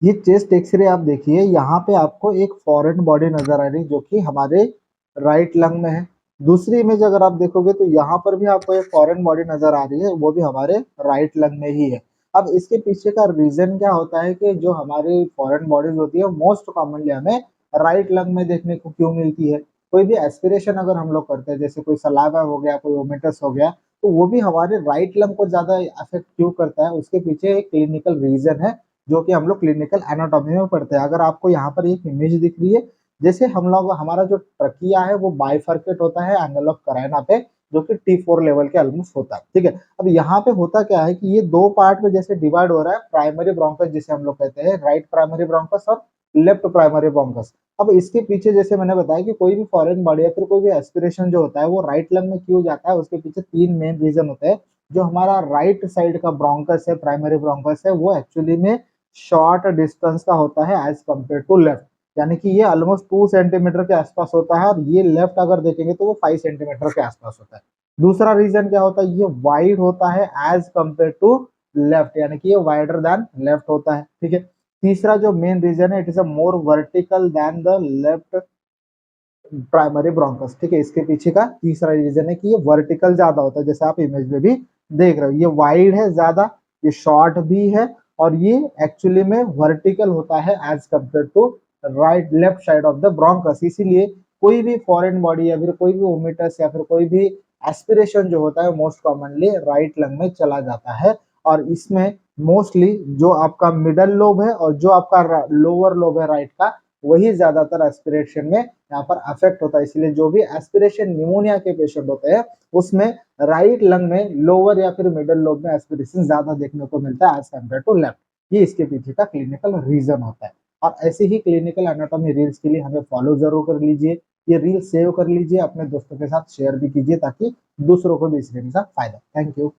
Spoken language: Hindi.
ये चेस्ट एक्सरे आप देखिए, यहाँ पे आपको एक फॉरेन बॉडी नजर आ रही है जो कि हमारे राइट लंग में है। दूसरी इमेज अगर आप देखोगे तो यहाँ पर भी आपको एक फॉरेन बॉडी नजर आ रही है, वो भी हमारे राइट लंग में ही है। अब इसके पीछे का रीजन क्या होता है कि जो हमारी फॉरेन बॉडीज होती है मोस्ट कॉमनली हमें राइट लंग में देखने को क्यों मिलती है। कोई भी एस्पिरेशन अगर हम लोग करते हैं, जैसे कोई सलाइवा हो गया, कोई वोमिटस हो गया, तो वो भी हमारे राइट लंग को ज्यादा अफेक्ट क्यों करता है, उसके पीछे एक क्लिनिकल रीजन है जो कि हम लोग क्लिनिकल एनाटॉमी में पढ़ते हैं। अगर आपको यहाँ पर एक इमेज दिख रही है, जैसे हम लोग हमारा जो ट्रकिया है वो बाइफर्केट होता है एंगल ऑफ कराइना पे, जो कि T4 लेवल के ऑलमोस्ट होता है, ठीक है। अब यहाँ पे होता क्या है कि ये दो पार्ट में जैसे डिवाइड हो रहा है, प्राइमरी ब्रोंकस जिसे हम लोग कहते हैं, राइट प्राइमरी ब्रोंकस और लेफ्ट प्राइमरी ब्रोंकस। अब इसके पीछे जैसे मैंने बताया कि कोई भी फॉरेन बॉडी या फिर कोई भी एस्पिरेशन जो होता है वो राइट लंग में क्यों जाता है, उसके पीछे तीन मेन रीजन होते हैं। जो हमारा राइट साइड का ब्रोंकस है, प्राइमरी ब्रोंकस है, वो एक्चुअली में शॉर्ट डिस्टेंस का होता है एज कम्पेयर टू लेफ्ट, यानी कि ये ऑलमोस्ट 2 सेंटीमीटर के आसपास होता है, और ये लेफ्ट अगर देखेंगे तो वो 5 सेंटीमीटर के आसपास होता है। दूसरा रीजन क्या होता है, ये वाइड होता है एज कम्पेयर टू लेफ्ट, यानी कि ये वाइडर देन लेफ्ट होता है, ठीक है। तीसरा जो मेन रीजन है, it is a more vertical than the left primary bronchus, ठीक है। इसके पीछे का तीसरा रीजन है कि ये वर्टिकल ज्यादा होता है, जैसे आप इमेज में भी देख रहे हो, ये वाइड है ज्यादा, ये शॉर्ट भी है, और ये एक्चुअली में वर्टिकल होता है as compared to right left side of the bronchus. इसीलिए कोई भी फॉरेन बॉडी या फिर कोई भी ओमिटस या फिर कोई भी एस्पिरेशन जो होता है मोस्ट कॉमनली राइट लंग में चला जाता है। और इसमें मोस्टली जो आपका मिडल लोब है और जो आपका लोअर लोब है राइट का, वही ज्यादातर एस्पिरेशन में यहाँ पर अफेक्ट होता है। इसलिए जो भी एस्पिरेशन निमोनिया के पेशेंट होते हैं उसमें राइट लंग में लोअर या फिर मिडल लोब में एस्पिरेशन ज्यादा देखने को मिलता है एज कम्पेयर टू लेफ्ट। ये इसके पीछे का क्लिनिकल रीजन होता है। और ऐसे ही क्लिनिकल एनाटॉमी रील्स के लिए हमें फॉलो जरूर कर लीजिए, ये रील सेव कर लीजिए, अपने दोस्तों के साथ शेयर भी कीजिए ताकि दूसरों को भी इस रील का फायदा। Thank you.